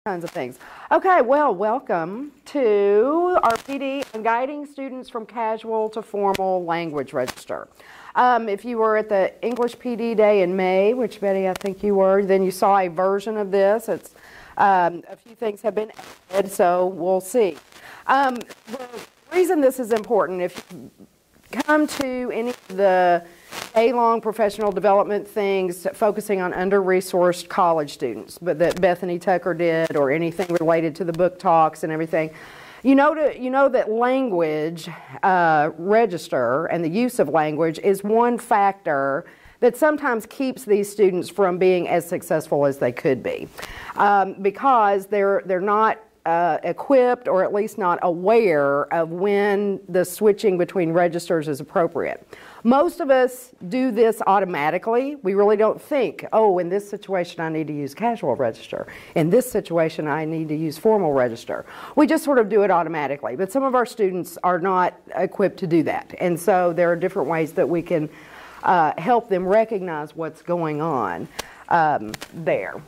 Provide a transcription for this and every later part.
kinds of things. Okay, well, welcome to our PD on guiding students from casual to formal language register. If you were at the English PD day in May, which Betty, I think you were, then you saw a version of this. It's a few things have been added, so we'll see. The reason this is important, if you come to any of the day-long professional development things focusing on under-resourced college students, but that Bethany Tucker did, or anything related to the book talks and everything, you know that language register and the use of language is one factor that sometimes keeps these students from being as successful as they could be, because they're not equipped, or at least not aware of when the switching between registers is appropriate. Most of us do this automatically. We really don't think, oh, in this situation I need to use casual register. In this situation I need to use formal register. We just sort of do it automatically. But some of our students are not equipped to do that. And so there are different ways that we can help them recognize what's going on there.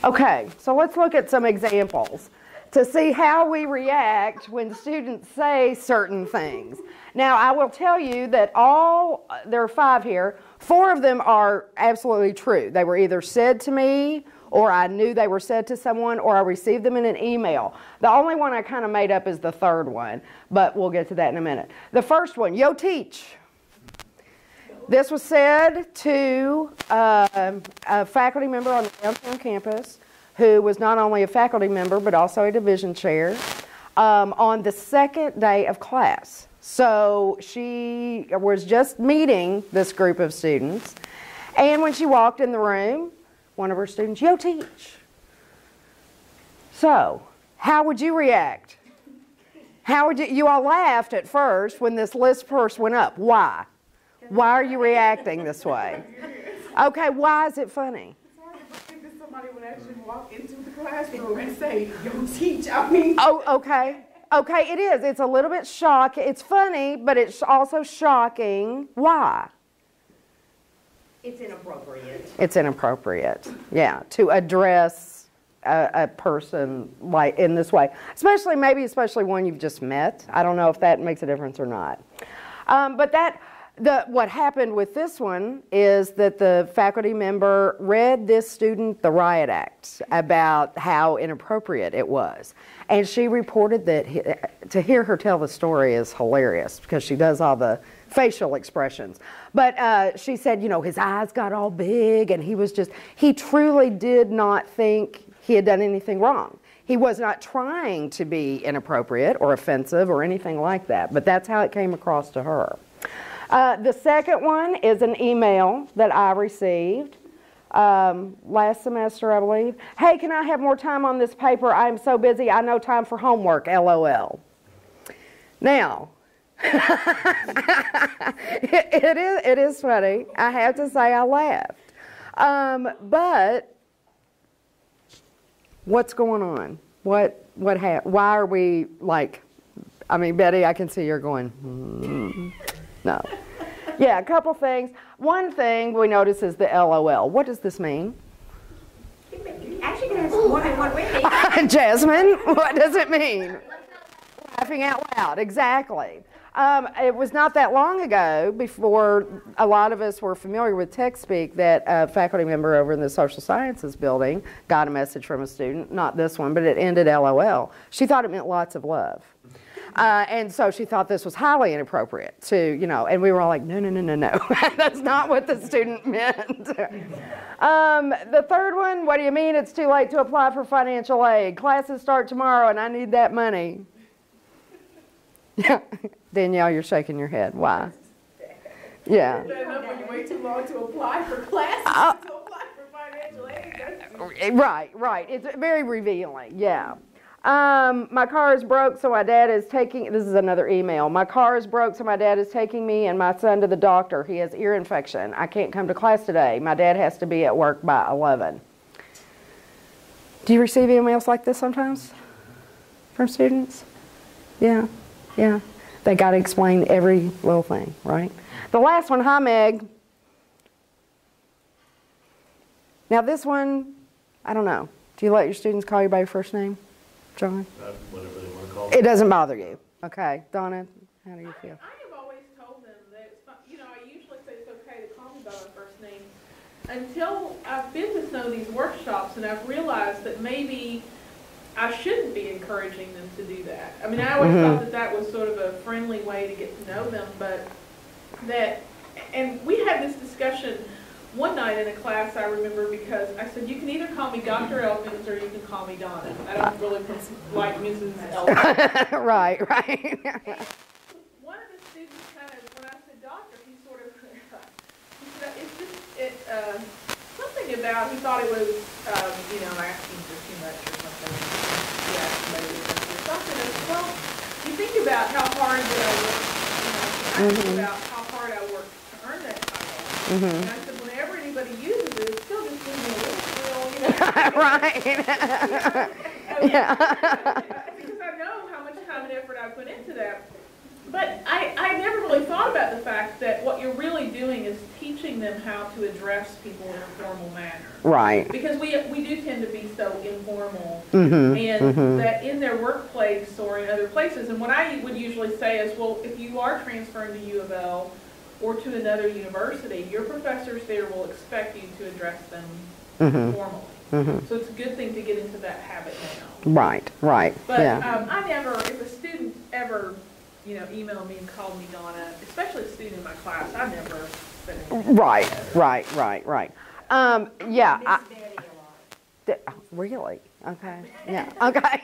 Okay, so let's look at some examples to see how we react when students say certain things. Now, I will tell you that there are 5 here, 4 of them are absolutely true. They were either said to me, or I knew they were said to someone, or I received them in an email. The only one I kind of made up is the 3rd one, but we'll get to that in a minute. The first one, yo teach. This was said to a faculty member on the downtown campus who was not only a faculty member but also a division chair on the 2nd day of class. So she was just meeting this group of students, and when she walked in the room, one of her students, yo teach. So how would you react? How would you all laughed at first when this list first went up. Why? Why are you reacting this way? Okay, why is it funny? It's hard to believe that somebody would actually walk into the classroom and say, yo, teach. I mean. Oh, okay. Okay, it is. It's a little bit shocking. It's funny, but it's also shocking. Why? It's inappropriate. It's inappropriate, yeah, to address a person like in this way. Especially one you've just met. I don't know if that makes a difference or not. What happened with this one is that the faculty member read this student the riot act about how inappropriate it was. And she reported that, to hear her tell the story is hilarious because she does all the facial expressions. But she said, you know, his eyes got all big and he truly did not think he had done anything wrong. He was not trying to be inappropriate or offensive or anything like that, but that's how it came across to her. The second one is an email that I received last semester, I believe. Hey, can I have more time on this paper? I'm so busy, I no time for homework, LOL. Now, it is funny. I have to say I laughed. But what's going on? Why are we like, I mean, Betty, I can see you're going, No. Yeah, a couple things. One thing we notice is the LOL. What does this mean? Actually, can ask more than one way. Jasmine, what does it mean? Laughing out loud, exactly. It was not that long ago, before a lot of us were familiar with TechSpeak, that a faculty member over in the social sciences building got a message from a student, not this one, but it ended LOL. She thought it meant lots of love. And so she thought this was highly inappropriate to, you know, and we were all like, no, no, no, no, no. That's not what the student meant. The third one, what do you mean it's too late to apply for financial aid? Classes start tomorrow and I need that money. Yeah. Danielle, you're shaking your head. Why? Yeah. When you wait too long to apply for classes, to apply for financial aid. Right. It's very revealing, yeah. My car is broke, so my dad is taking, this is another email. My car is broke, so my dad is taking me and my son to the doctor. He has ear infection. I can't come to class today. My dad has to be at work by 11. Do you receive emails like this sometimes from students? Yeah. They got to explain every little thing, right? The last one, hi Meg. Now this one, I don't know. Do you let your students call you by your first name, John? Whatever they want to call it. It doesn't bother you. Okay. Donna, how do you feel? I have always told them that it's fun. You know, I usually say it's okay to call me by my first name until I've been to some of these workshops and I've realized that maybe I shouldn't be encouraging them to do that. I mean, I always thought that that was sort of a friendly way to get to know them, but and we had this discussion one night in a class, I remember, because I said, you can either call me Dr. Elkins or you can call me Donna. I don't really like Mrs. Elkins. Right. One of the students kind of, when I said doctor, he sort of, he said, it's just, something about, he thought it was, you know, asking for too much or something. He asked maybe something. I said, well, you think about how hard that I worked, you know, I think about how hard I worked to earn that title. And I said, whenever anybody uses it, it's still just giving me a little thrill, you know. Right. Yeah. Because I know how much time and effort I put into that. But I never really thought about the fact that what you're really doing is teaching them how to address people in a formal manner. Right. Because we do tend to be so informal, and that in their workplace or in other places, and what I would usually say is, well, if you are transferring to U of L or to another university, your professors there will expect you to address them formally. So it's a good thing to get into that habit now. Right. But Yeah. I never, if a student ever, you know, emailed me and called me Donna, especially a student in my class, I never said anything. Right. Yeah. Miss Daddy a lot. Really? Okay. Yeah. Okay.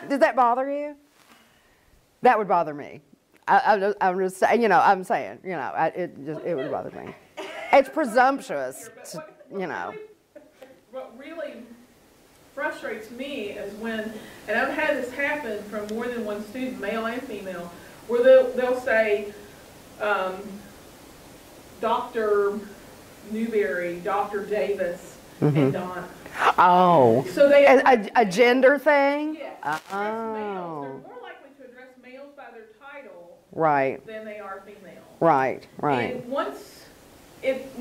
Does that bother you? That would bother me. I'm just saying, you know, it would bother me. It's presumptuous, you know. What really frustrates me is when, and I've had this happen from more than one student, male and female, where they'll say, Dr. Newberry, Dr. Davis, and Donna. Oh. So they A gender thing? yes, Oh. address males. They're more likely to address males by their title Right. than they are female. Right. And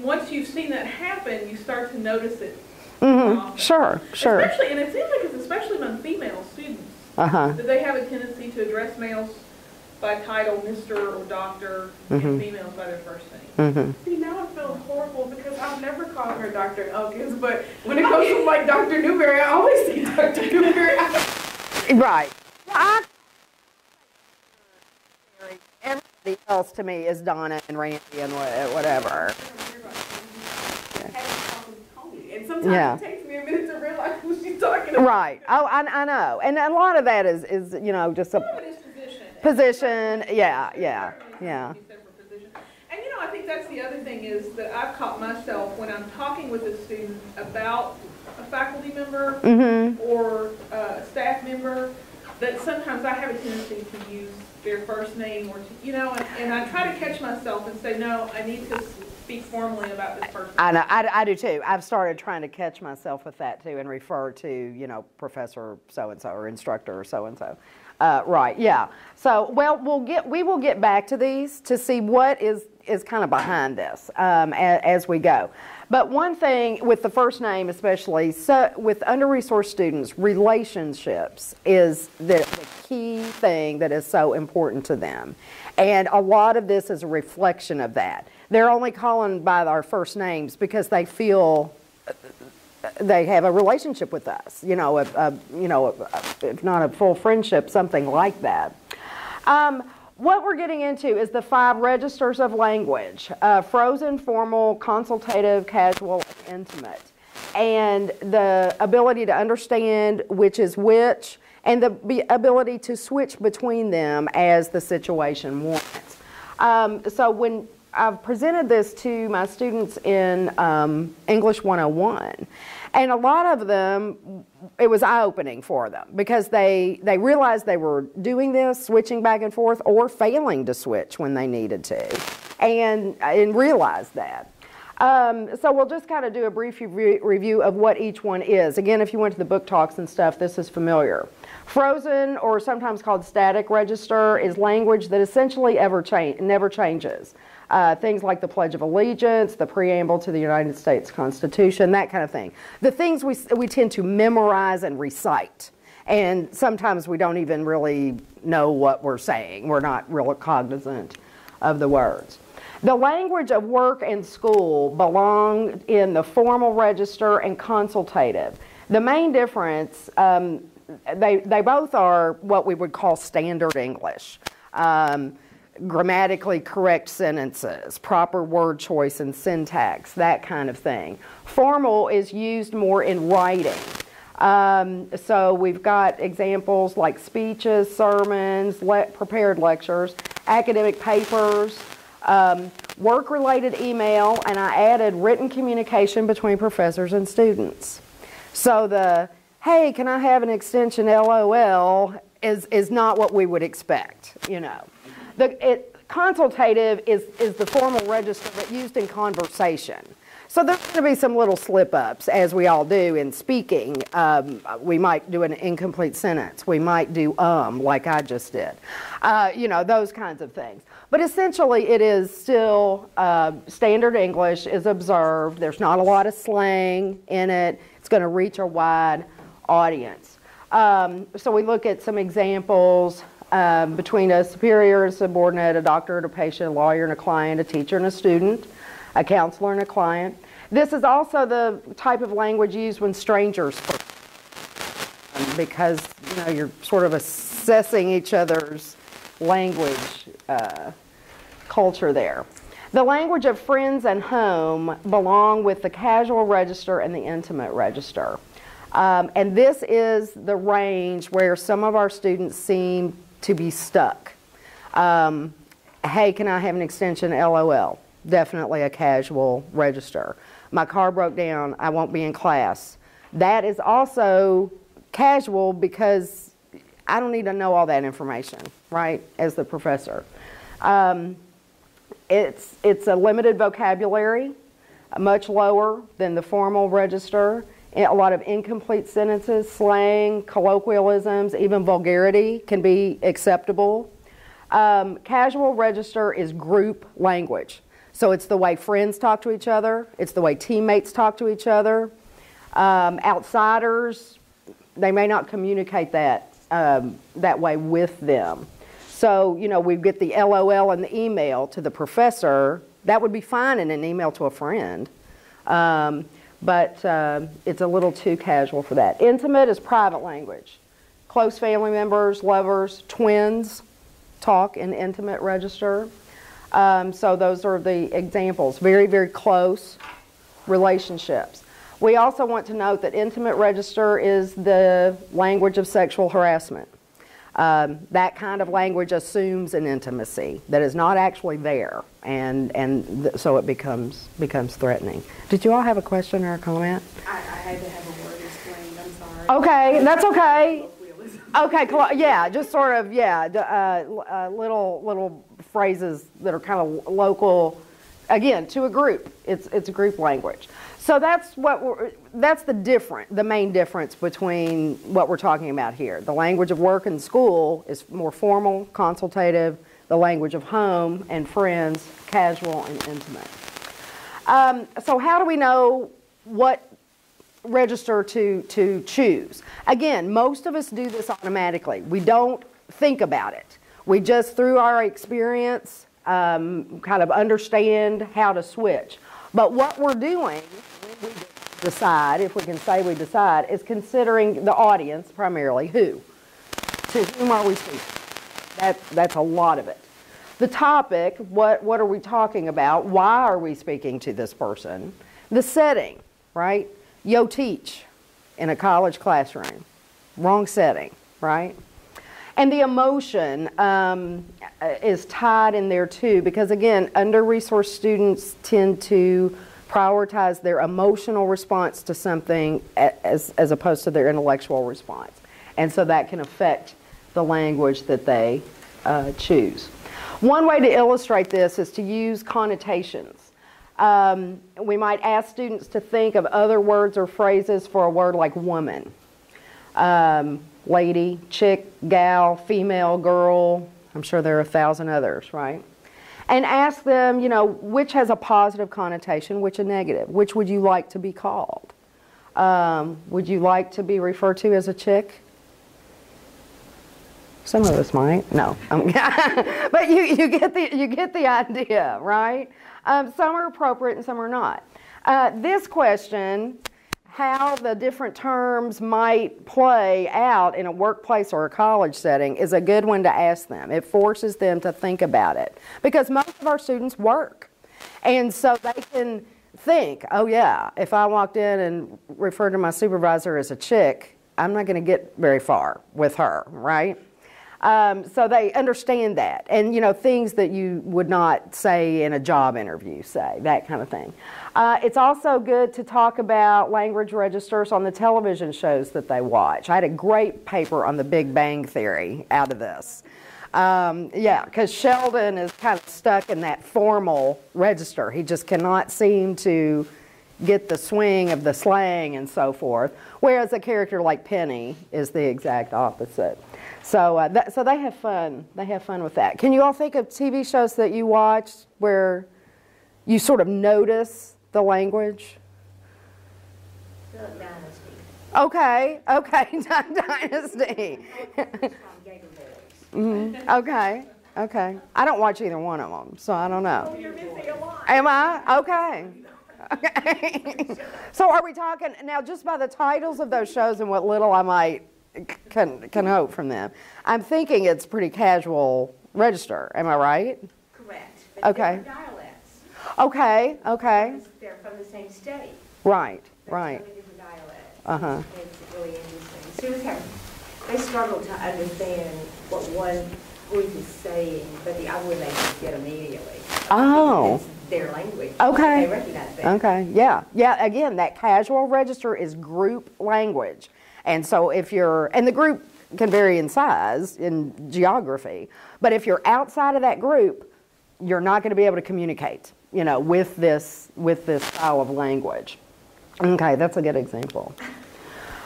once you've seen that happen, you start to notice it. More often. Sure. Especially, and it seems like it's especially among female students, that they have a tendency to address males by title, Mr. or Doctor, and females by their first name. See, now I'm feeling horrible because I've never called her Dr. Elkins, but when it comes to like Dr. Newberry, I always say Dr. Newberry. Right. Everybody else to me is Donna and Randy and whatever. And sometimes it takes me a minute to realize who she's talking about. Right. Oh, I know. And a lot of that is you know, just a Some of it is position. position. Yeah. And you know, I think that's the other thing is that I've caught myself when I'm talking with a student about a faculty member or a staff member, that sometimes I have a tendency to use their first name or, you know, and I try to catch myself and say, no, I need to speak formally about this person. I know. I do too. I've started trying to catch myself with that too and refer to, you know, Professor so-and-so or instructor so-and-so. Right, yeah. So, well, we will get back to these to see what is kind of behind this as we go. But one thing with the first name especially, so with under-resourced students, relationships is the key thing that is so important to them. And a lot of this is a reflection of that. They're only calling by our first names because they feel they have a relationship with us, you know, if not a full friendship, something like that. What we're getting into is the 5 registers of language: frozen, formal, consultative, casual, and intimate. And the ability to understand which is which, and the ability to switch between them as the situation warrants. So when I've presented this to my students in English 101, and a lot of them, it was eye-opening for them because they realized they were doing this, switching back and forth, or failing to switch when they needed to, and realized that. So we'll just kind of do a brief review of what each one is. Again, if you went to the book talks and stuff, this is familiar. Frozen, or sometimes called static register, is language that essentially never changes. Things like the Pledge of Allegiance, the preamble to the United States Constitution, that kind of thing. The things we tend to memorize and recite. And sometimes we don't even really know what we're saying. We're not real cognizant of the words. The language of work and school belong in the formal register and consultative. The main difference, they both are what we would call standard English. Grammatically correct sentences, proper word choice and syntax, that kind of thing. Formal is used more in writing. So we've got examples like speeches, sermons, prepared lectures, academic papers, work-related email, and I added written communication between professors and students. So the, hey, can I have an extension LOL is not what we would expect, you know. Consultative is the formal register but used in conversation. So there's going to be some little slip-ups, as we all do in speaking. We might do an incomplete sentence. We might do like I just did. You know, those kinds of things. But essentially, it is still standard English is observed. There's not a lot of slang in it. It's going to reach a wide audience. So we look at some examples between a superior and a subordinate, a doctor and a patient, a lawyer and a client, a teacher and a student, a counselor and a client. This is also the type of language used when strangers speak, because you know you're sort of assessing each other's language culture there. The language of friends and home belong with the casual register and the intimate register. And this is the range where some of our students seem to be stuck. Hey, can I have an extension LOL? Definitely a casual register. My car broke down, I won't be in class. That is also casual because I don't need to know all that information, right, as the professor. It's a limited vocabulary, much lower than the formal register. A lot of incomplete sentences, slang, colloquialisms, even vulgarity can be acceptable. Casual register is group language. So it's the way friends talk to each other. It's the way teammates talk to each other. Outsiders, they may not communicate that way with them. So, you know, we get the LOL in the email to the professor. That would be fine in an email to a friend. But it's a little too casual for that. Intimate is private language. Close family members, lovers, twins talk in intimate register. So those are the examples. Very, very close relationships. We also want to note that intimate register is the language of sexual harassment. That kind of language assumes an intimacy that is not actually there, and so it becomes threatening. Did you all have a question or a comment? I had to have a word explained. I'm sorry. Okay, that's okay. Okay, yeah, just sort of, yeah, little phrases that are kind of local, again, to a group. It's a group language. So that's the main difference between what we're talking about here. The language of work and school is more formal, consultative. The language of home and friends, casual and intimate. So how do we know what register to choose? Again, most of us do this automatically. We don't think about it. We just, through our experience, kind of understand how to switch. But what we're doing when we decide, if we can say we decide, is considering the audience primarily. Who? To whom are we speaking? That's a lot of it. The topic, what are we talking about? Why are we speaking to this person? The setting, right? Yo teach in a college classroom. Wrong setting, right? And the emotion is tied in there too, because again, under-resourced students tend to prioritize their emotional response to something as opposed to their intellectual response. And so that can affect the language that they choose. One way to illustrate this is to use connotations. We might ask students to think of other words or phrases for a word like woman. Lady, chick, gal, female, girl. I'm sure there are 1,000 others, right? and ask them, you know, which has a positive connotation, which a negative. Which would you like to be called? Would you like to be referred to as a chick? Some of us might. No, but you get the idea, right? Some are appropriate and some are not. This question, how the different terms might play out in a workplace or a college setting, is a good one to ask them. It forces them to think about it because most of our students work, and so they can think, oh yeah, if I walked in and referred to my supervisor as a chick, I'm not going to get very far with her, right? So they understand that, and you know, things that you would not say in a job interview, say, that kind of thing. It's also good to talk about language registers on the television shows that they watch. I had a great paper on the Big Bang Theory out of this. Yeah, because Sheldon is kind of stuck in that formal register. He just cannot seem to get the swing of the slang and so forth, whereas a character like Penny is the exact opposite. So, so they have fun. They have fun with that. Can you all think of TV shows that you watch where you sort of notice the language? Dynasty. Okay, okay, Dynasty. Okay, okay. I don't watch either one of them, so I don't know. Oh, you're missing a lot. Am I? Okay. Okay. So are we talking, now just by the titles of those shows and what little I might can hope from them, I'm thinking it's pretty casual register. Am I right? Correct. But Okay. different dialects. Okay, okay. They're from the same state. Right, But right. totally different dialects. Uh-huh. It's really interesting. Students they struggle to understand what one group is saying, but the other one they just get immediately. Oh. It's their language. Okay. They recognize that. Okay, yeah. Yeah, again, that casual register is group language. And so if you're, and the group can vary in size, in geography, but if you're outside of that group, you're not going to be able to communicate, you know, with this style of language. Okay, that's a good example.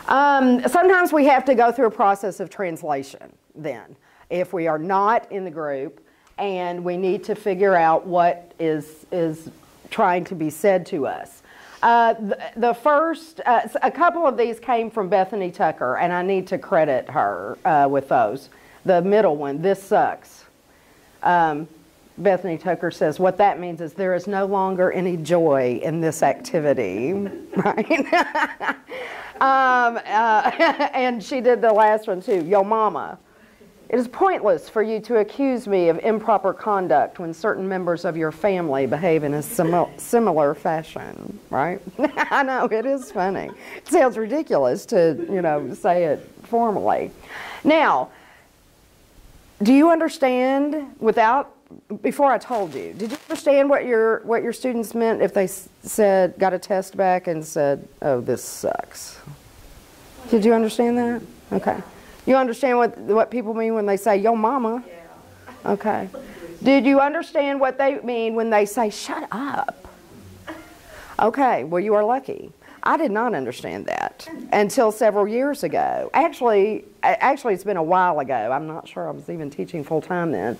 Sometimes we have to go through a process of translation then, if we are not in the group and we need to figure out what is trying to be said to us. The first, a couple of these came from Bethany Tucker, and I need to credit her with those. The middle one, this sucks. Bethany Tucker says, what that means is there is no longer any joy in this activity, right? And she did the last one too, yo mama. It is pointless for you to accuse me of improper conduct when certain members of your family behave in a similar fashion, right? I know, it is funny. It sounds ridiculous to, you know, say it formally. Now, do you understand before I told you, did you understand what your students meant if they said, got a test back and said, oh, this sucks? Did you understand that? Okay. You understand what people mean when they say, yo mama? Yeah. Okay. Did you understand what they mean when they say, shut up? Okay, well you are lucky. I did not understand that until several years ago. Actually it's been a while ago. I'm not sure I was even teaching full time then.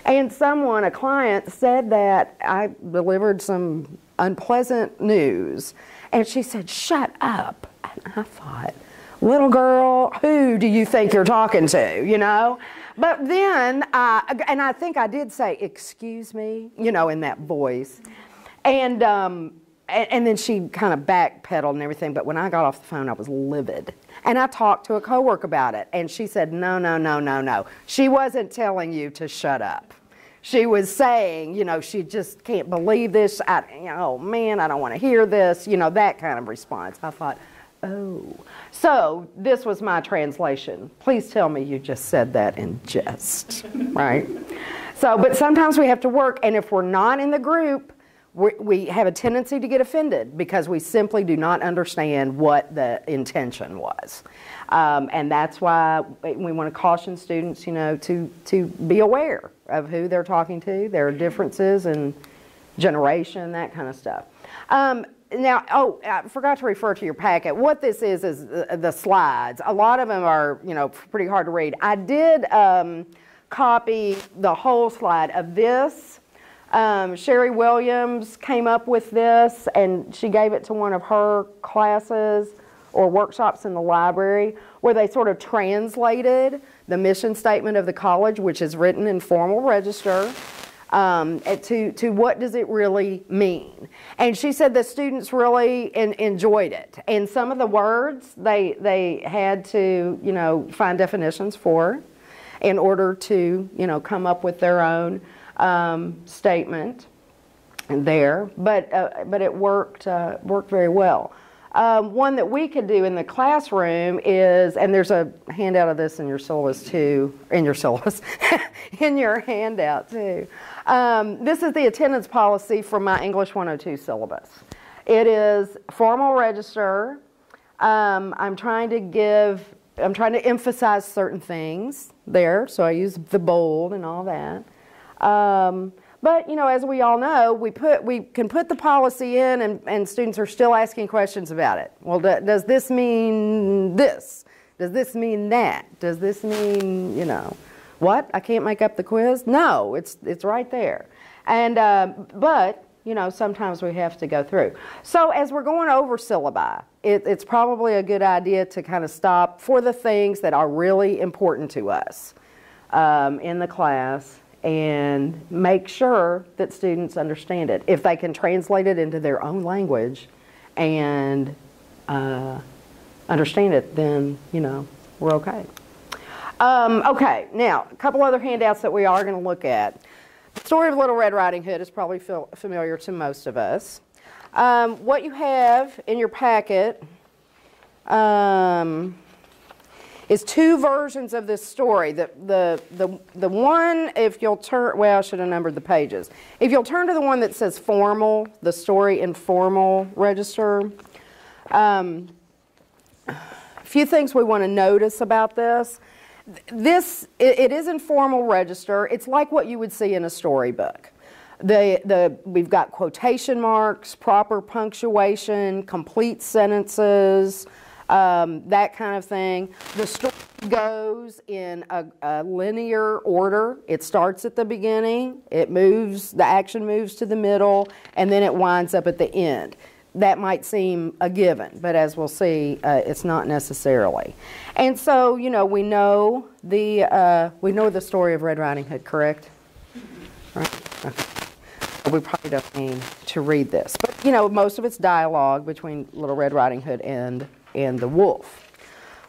And a client said that I delivered some unpleasant news. And she said, shut up. And I thought, little girl, who do you think you're talking to, you know? But then, and I think I did say, excuse me, you know, in that voice. And then she kind of backpedaled and everything, but when I got off the phone, I was livid. And I talked to a coworker about it, and she said, no, no, no, no, no. She wasn't telling you to shut up. She was saying, you know, she just can't believe this. Oh, man, I don't want to hear this, you know, that kind of response. I thought, oh. So this was my translation. Please tell me you just said that in jest, right? So, but sometimes we have to work, and if we're not in the group, we have a tendency to get offended because we simply do not understand what the intention was. And that's why we want to caution students, you know, to be aware of who they're talking to, their differences in generation, that kind of stuff. Now, oh, I forgot to refer to your packet. What this is the slides. A lot of them are, you know, pretty hard to read. I did copy the whole slide of this. Sherry Williams came up with this, and she gave it to one of her classes or workshops in the library, where they sort of translated the mission statement of the college, which is written in formal register, to what does it really mean. And she said the students really enjoyed it. And some of the words they had to, find definitions for in order to, come up with their own statement there. But it worked very well. One that we could do in the classroom is, and there's a handout of this in your syllabus too, in your handout too. This is the attendance policy from my English 102 syllabus. It is formal register. I'm trying to emphasize certain things there, so I use the bold and all that. But, as we all know, we can put the policy in, and students are still asking questions about it. Well, does this mean this? Does this mean that? Does this mean, what? I can't make up the quiz? No, it's right there. And, but, sometimes we have to go through. So as we're going over syllabi, it's probably a good idea to kind of stop for the things that are really important to us in the class, and make sure that students understand it. If they can translate it into their own language and understand it, then, we're okay. Okay, now, a couple other handouts that we are going to look at. The story of Little Red Riding Hood is probably familiar to most of us. What you have in your packet is two versions of this story. The one, if you'll turn, well, I should have numbered the pages. If you'll turn to the one that says formal, the story in formal register, a few things we want to notice about this. It is in formal register. It's like what you would see in a storybook. We've got quotation marks, proper punctuation, complete sentences, that kind of thing. The story goes in a linear order. It starts at the beginning, the action moves to the middle, and then it winds up at the end. That might seem a given, but as we'll see, it's not necessarily. And so, we know the story of Red Riding Hood, correct? Right. Okay. We probably don't need to read this, but most of it's dialogue between Little Red Riding Hood and the wolf.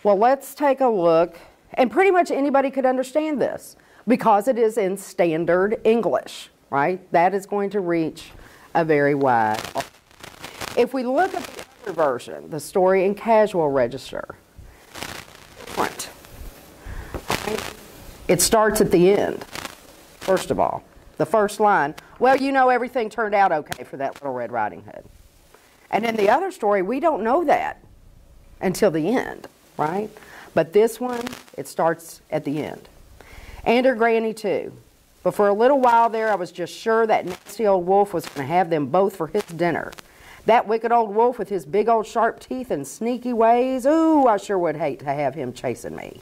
Well, let's take a look, and pretty much anybody could understand this because it is in standard English, right? That is going to reach a very wide audience. If we look at the other version, the story in casual register, right? It starts at the end, first of all. The first line, well, everything turned out okay for that Little Red Riding Hood. And in the other story, we don't know that until the end, right? But this one, it starts at the end. And her granny too. But for a little while there, I was just sure that nasty old wolf was going to have them both for his dinner. That wicked old wolf with his big old sharp teeth and sneaky ways, ooh, I sure would hate to have him chasing me,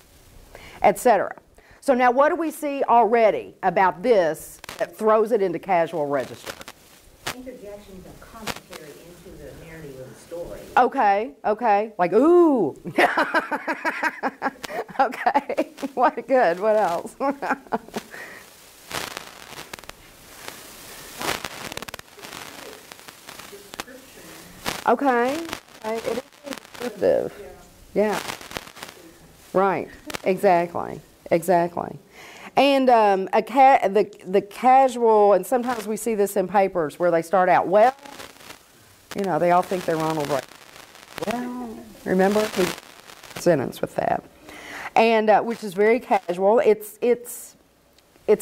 etc. So now what do we see already about this that throws it into casual register? Interjections of commentary into the narrative of the story. Okay, like, ooh. Okay, what good, what else? Okay, it is descriptive. Yeah. Right, exactly. And the casual, and sometimes we see this in papers where they start out, well, they all think they're Ronald Reagan. Well, remember? We sentence with that. And which is very casual. It's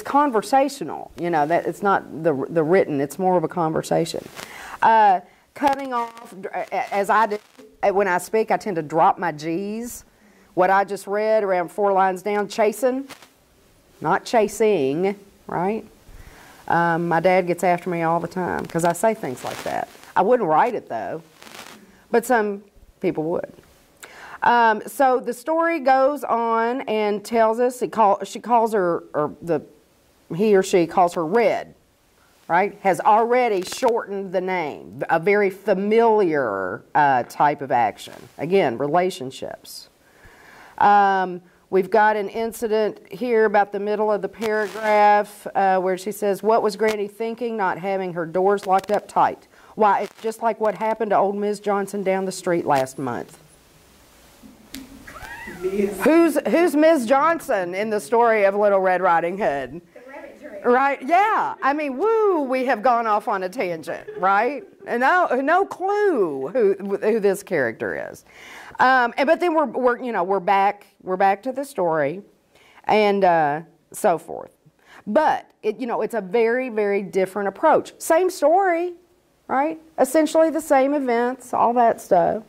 conversational, that it's not the written, it's more of a conversation. Cutting off, as I do, when I speak, I tend to drop my G's. What I just read around 4 lines down, chasing, not chasing, right? My dad gets after me all the time because I say things like that. I wouldn't write it though, but some people would. So the story goes on and tells us, he or she calls her Red, right, has already shortened the name, a very familiar type of action. Again, relationships. We've got an incident here about the middle of the paragraph where she says, what was Granny thinking not having her doors locked up tight? Why, it's just like what happened to old Ms. Johnson down the street last month. Who's Ms. Johnson in the story of Little Red Riding Hood? Right, yeah. I mean, woo, we have gone off on a tangent, right? And no clue who this character is. But then we're back to the story, and so forth. But it's a very, very different approach. Same story, right? Essentially the same events, all that stuff,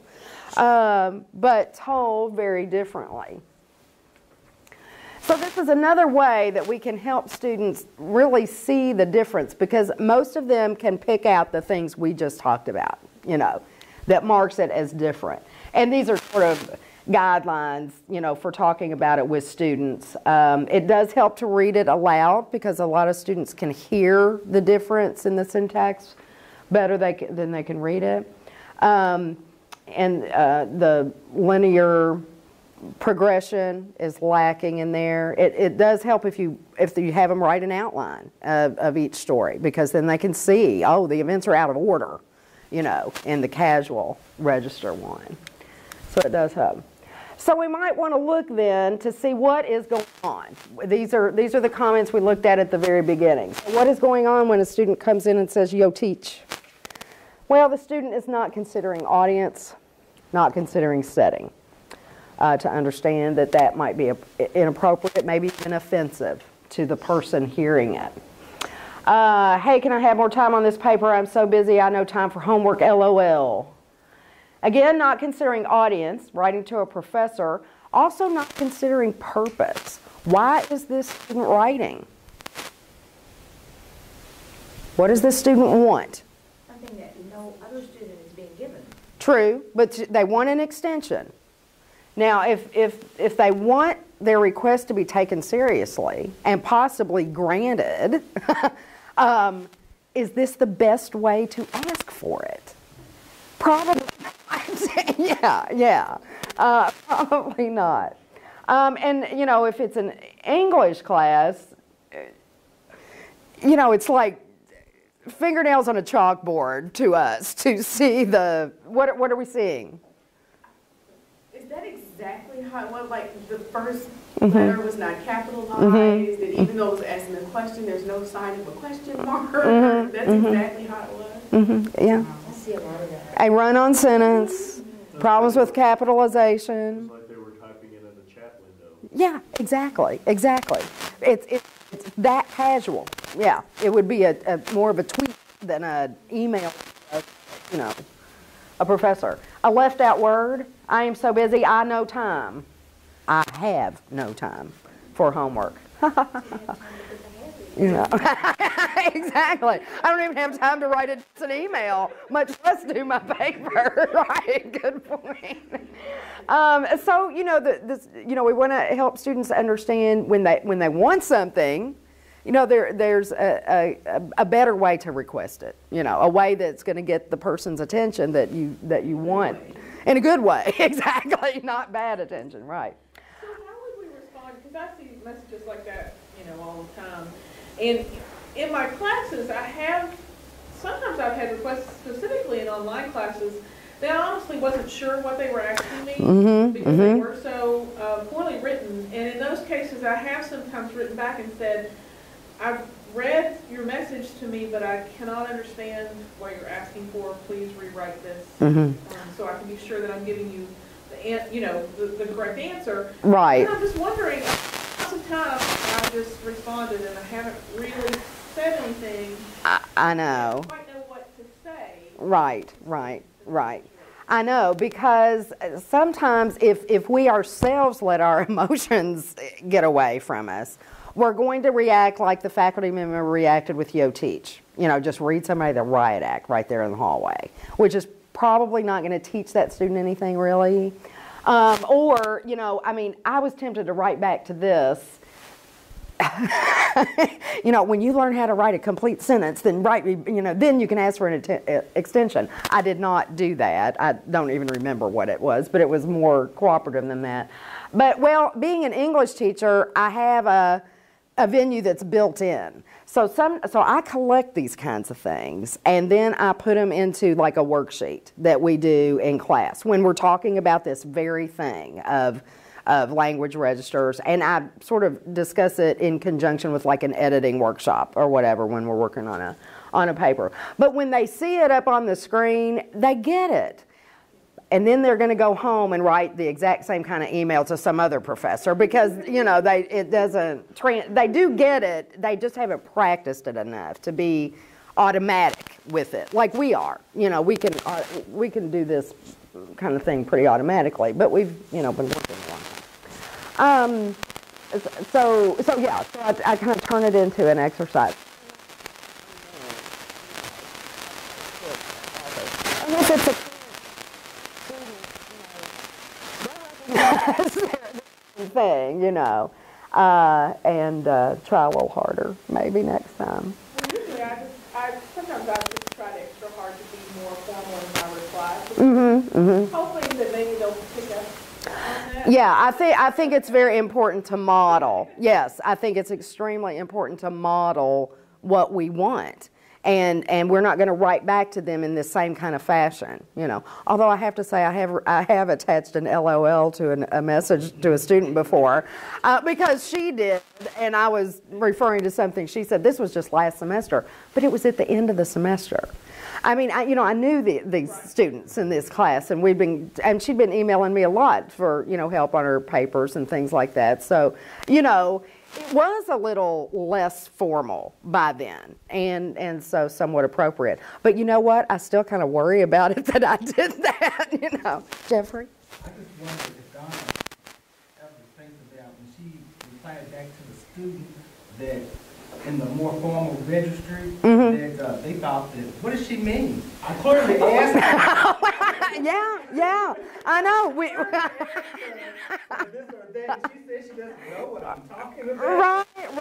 but told very differently. So this is another way that we can help students really see the difference, because most of them can pick out the things we just talked about, that marks it as different. And these are sort of guidelines, for talking about it with students. It does help to read it aloud, because a lot of students can hear the difference in the syntax better than they can read it. And the linear progression is lacking in there. It does help if you have them write an outline of each story, because then they can see, oh, the events are out of order, in the casual register one. So it does help. So we might want to look then to see what is going on. These are the comments we looked at the very beginning. So what is going on when a student comes in and says, yo, teach? Well, the student is not considering audience, not considering setting. To understand that might be inappropriate, maybe even offensive to the person hearing it. Hey, can I have more time on this paper? I'm so busy, I no time for homework, LOL. Again, not considering audience, writing to a professor, also not considering purpose. Why is this student writing? What does this student want? Something that no other student is being given. True, but they want an extension. Now, if they want their request to be taken seriously and possibly granted, is this the best way to ask for it? Probably not. yeah. Probably not. And, if it's an English class, it's like fingernails on a chalkboard to us to see what are we seeing? Is that exactly how it was? Like the first letter was not capitalized, and even though it was asking a question, there's no sign of a question mark. That's exactly how it was. Yeah. I see a lot of that. A run-on sentence, problems with capitalization. It's like they were typing it in the chat window. Yeah, exactly. It's that casual. Yeah, it would be a more of a tweet than an email, a professor. A left out word, I am so busy, I no time. I have no time for homework. Exactly. I don't even have time to write an email, much less do my paper. Right, good point. So, we want to help students understand when they want something, there's a better way to request it, a way that's going to get the person's attention that you want. In a good way, exactly, not bad attention, right. So how would we respond? Because I see messages like that, all the time. And in my classes, sometimes I've had requests specifically in online classes that I honestly wasn't sure what they were asking me because they were so poorly written. And in those cases, I have sometimes written back and said, I've read your message to me, but I cannot understand what you're asking for. Please rewrite this so I can be sure that I'm giving you the correct answer. Right. And I'm just wondering, lots of times I just responded and I haven't really said anything. I know. I don't quite know what to say. Right. I know, because sometimes if we ourselves let our emotions get away from us, we're going to react like the faculty member reacted with Yo Teach. Just read somebody the riot act right there in the hallway, which is probably not going to teach that student anything really. I was tempted to write back to this, you know, when you learn how to write a complete sentence, then then you can ask for an extension. I did not do that. I don't even remember what it was, but it was more cooperative than that. But, well, being an English teacher, I have a venue that's built in. So I collect these kinds of things, and then I put them into like a worksheet that we do in class when we're talking about this very thing of language registers, and I sort of discuss it in conjunction with like an editing workshop or whatever when we're working on a paper. But when they see it up on the screen, they get it. And then they're going to go home and write the exact same kind of email to some other professor because, you know, they do get it, they just haven't practiced it enough to be automatic with it, like we are. You know, we can do this kind of thing pretty automatically, but we've, you know, been working a long time. So I kind of turn it into an exercise. Unless it's a thing, you know, and try a little harder maybe next time. Well, usually sometimes I just try extra hard to be more formal in my replies. Hopefully that maybe they'll pick up on that. Yeah, I think it's very important to model. Yes, I think it's extremely important to model what we want. And we're not going to write back to them in the same kind of fashion, you know. Although I have to say I have attached an LOL to a message to a student before because she did, and I was referring to something she said. This was just last semester, but it was at the end of the semester. I mean, I knew these students in this class, and she'd been emailing me a lot for, you know, help on her papers and things like that. So, you know, it was a little less formal by then, and so somewhat appropriate. But you know what? I still kind of worry about it that I did that, you know. Jeffrey? I just wondered if Donna ever thinks about when she replied back to the student that in the more formal registry, that they thought that, what does she mean? I clearly asked her. Yeah, I know. This or that, she said she doesn't know what I'm talking about. Right.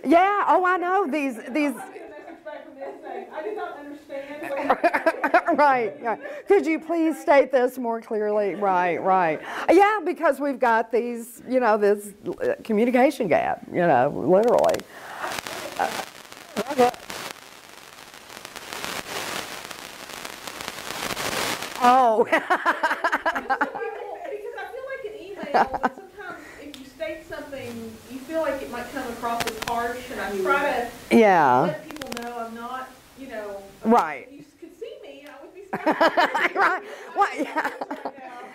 Yeah, oh, I know these. I get a message back from this saying, I did not understand. Right. Could you please state this more clearly? Right. Yeah, because we've got these, you know, this communication gap, you know, literally. Oh. Because I feel like an email, sometimes if you state something, you feel like it might come across as harsh, and I try to let people know I'm not, you know, Right. You could see me, I would be sorry. Right. Well,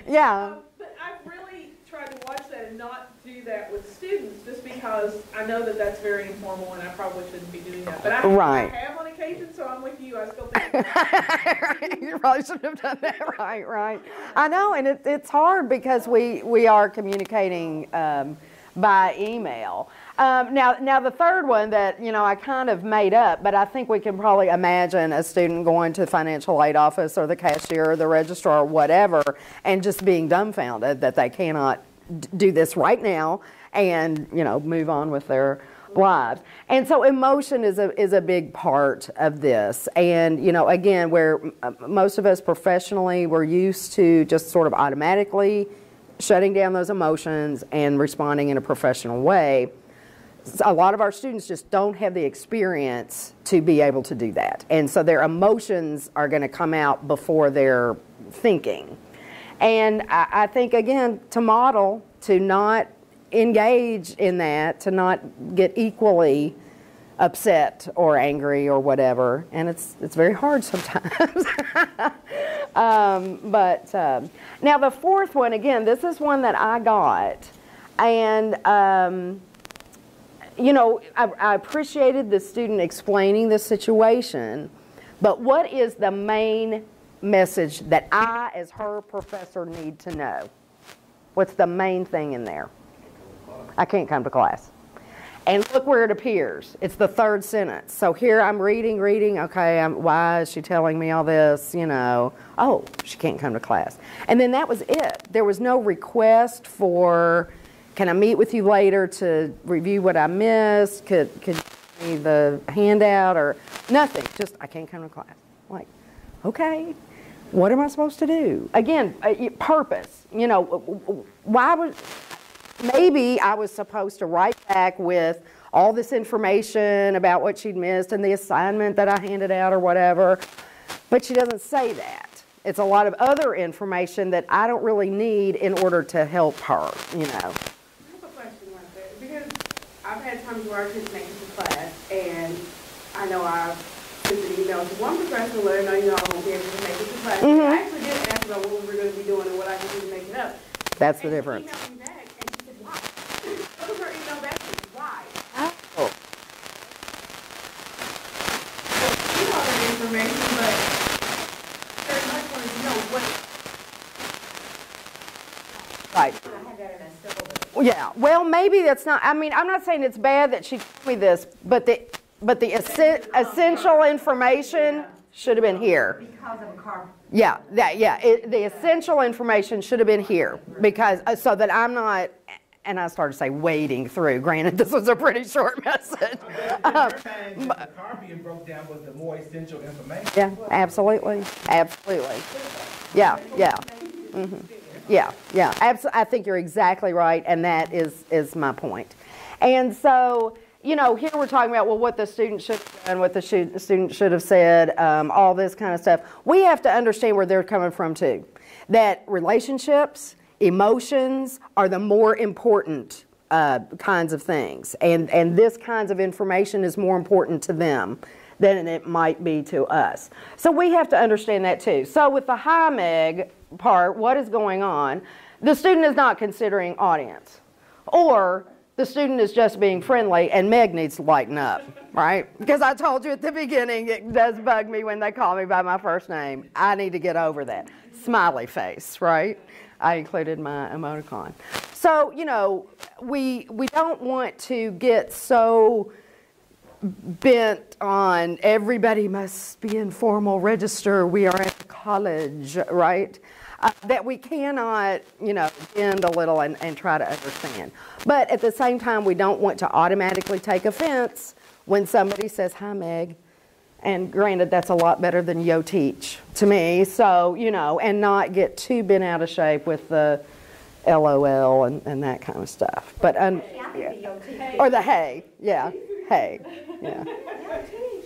yeah. But I've really tried to watch that and not do that with students, just because I know that that's very informal and I probably shouldn't be doing that. But I have on occasion, so I'm with you. I still think You probably shouldn't have done that. Right. I know, and it's hard because we are communicating by email. Now the third one that, you know, I kind of made up, but I think we can probably imagine a student going to the financial aid office or the cashier or the registrar or whatever and just being dumbfounded that they cannot do this right now and, you know, move on with their lives. And so emotion is a big part of this. And, you know, again, where most of us professionally, we're used to just sort of automatically shutting down those emotions and responding in a professional way. A lot of our students just don't have the experience to be able to do that. And so their emotions are going to come out before their thinking. And I think, again, to model, to not engage in that, to not get equally upset or angry or whatever. And it's very hard sometimes. Now the fourth one, again, this is one that I got. And, you know, I appreciated the student explaining the situation, but what is the main message that I, as her professor, need to know? What's the main thing in there? I can't come to class. And look where it appears. It's the third sentence. So here I'm reading. Okay, why is she telling me all this? You know, oh, she can't come to class. And then that was it. There was no request for can I meet with you later to review what I missed? Could you give me the handout or nothing? Just, I can't come to class. Like, okay, what am I supposed to do? Again, purpose. You know, why would, maybe I was supposed to write back with all this information about what she'd missed and the assignment that I handed out or whatever, but she doesn't say that. It's a lot of other information that I don't really need in order to help her, you know. I have a question like that, because I've had times where I couldn't make it to class, and I know I've sent an email to one professor to let her know, you know, I won't be able to make it to class. I actually did ask about what we were going to be doing and what I could do to make it up. That's the difference. She emailed me back, and she said, why? What was her email back to me? Why? Oh. So she got that information, but very much wanted to know what. Right. I have that in a syllabus. Yeah, well, maybe that's not, I mean, I'm not saying it's bad that she told me this, but the essential information should have been here. Because of a car. Yeah, the essential information should have been here because, so that I'm not, and I started to say wading through, granted this was a pretty short message. The car being broke down was the more essential information. Yeah, absolutely, absolutely. Yeah. Mm-hmm. Yeah. I think you're exactly right, and that is my point. And so, you know, here we're talking about, well, what the student should have done, what the student should have said, all this kind of stuff. We have to understand where they're coming from, too. That relationships, emotions are the more important kinds of things. And this kinds of information is more important to them than it might be to us. So we have to understand that, too. So with the hi, Meg part, what is going on? The student is not considering audience. Or the student is just being friendly and Meg needs to lighten up, right? Because I told you at the beginning, it does bug me when they call me by my first name. I need to get over that. Smiley face, right? I included my emoticon. So, you know, we don't want to get so bent on everybody must be in formal register, we are at college, right? That we cannot, you know, bend a little and try to understand. But at the same time, we don't want to automatically take offense when somebody says, hi, Meg. And granted, that's a lot better than yo teach to me. So, you know, and not get too bent out of shape with the LOL and that kind of stuff. But, yeah. Or the hey, yeah, hey, yeah.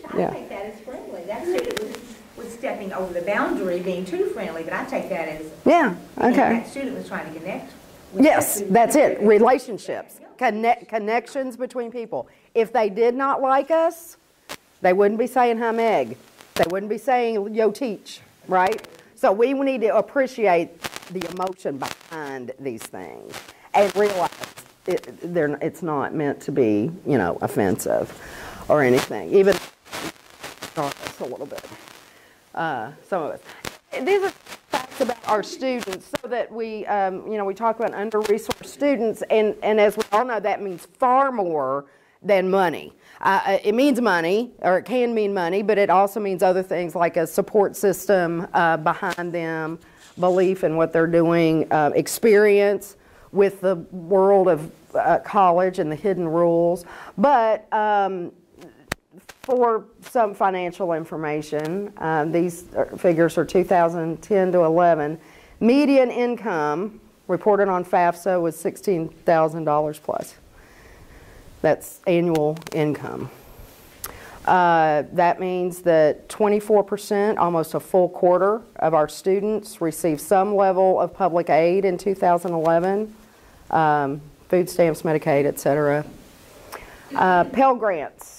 I take that as friendly. That student was stepping over the boundary, being too friendly, but I take that as Yeah, okay. that student was trying to connect. With Yes, that's it. Relationships, connections between people. If they did not like us, they wouldn't be saying hi, Meg. They wouldn't be saying yo teach, right? So we need to appreciate the emotion behind these things and realize it's not meant to be, you know, offensive or anything. Even us a little bit. Some of us. These are facts about our students so that we, you know, we talk about under-resourced students, and as we all know, that means far more than money. It means money, or it can mean money, but it also means other things like a support system behind them, belief in what they're doing, experience with the world of college and the hidden rules. But for some financial information, these figures are 2010 to 11. Median income reported on FAFSA was $16,000 plus. That's annual income. That means that 24%, almost a full quarter of our students received some level of public aid in 2011, food stamps, Medicaid, etc. Pell Grants.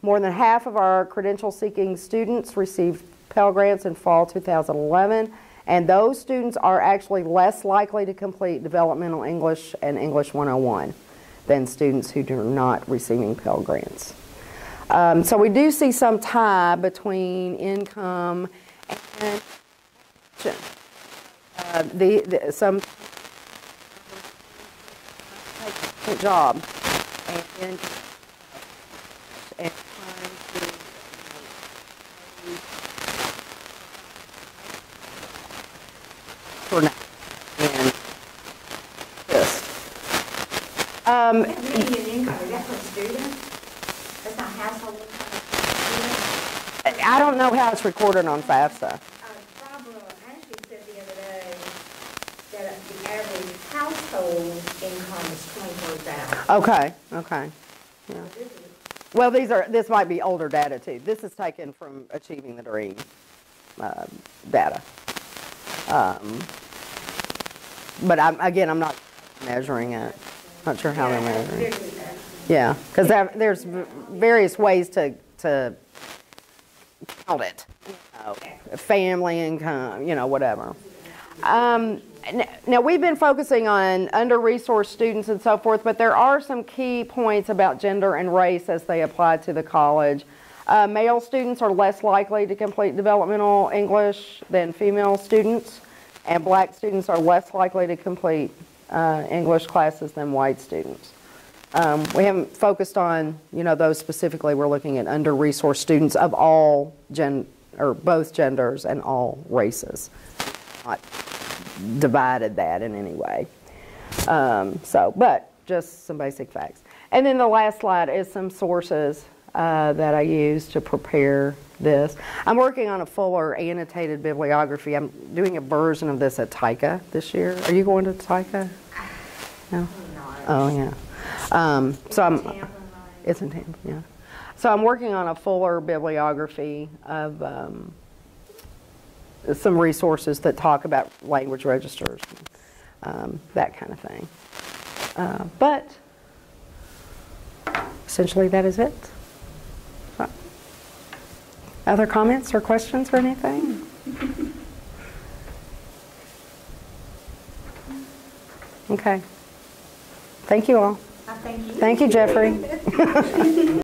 More than half of our credential-seeking students received Pell Grants in fall 2011, and those students are actually less likely to complete developmental English and English 101 than students who are not receiving Pell Grants. So we do see some tie between income and some job and trying to for now and this. Median income, is that per student? That's not household income? I don't know how it's recorded on FAFSA. Barbara actually said the other day that the average household income is 24,000. Okay, okay. Yeah. Well, this might be older data too. This is taken from Achieving the Dream data. But I'm not measuring it. Not sure how they're measuring it. Yeah, because there's various ways to count it. Family income, whatever. Now, we've been focusing on under-resourced students and so forth, but there are some key points about gender and race as they apply to the college. Male students are less likely to complete developmental English than female students, and black students are less likely to complete English classes than white students. We haven't focused on, those specifically. We're looking at under-resourced students of all both genders and all races. Not divided that in any way. But just some basic facts. And then the last slide is some sources that I use to prepare this. I'm working on a fuller annotated bibliography. I'm doing a version of this at TICA this year. Are you going to TICA? No? Oh, yeah. It's in Tampa, yeah. So I'm working on a fuller bibliography of some resources that talk about language registers, that kind of thing. But essentially that is it. Other comments or questions or anything? Okay. Thank you all. I thank you. Thank you, Jeffrey.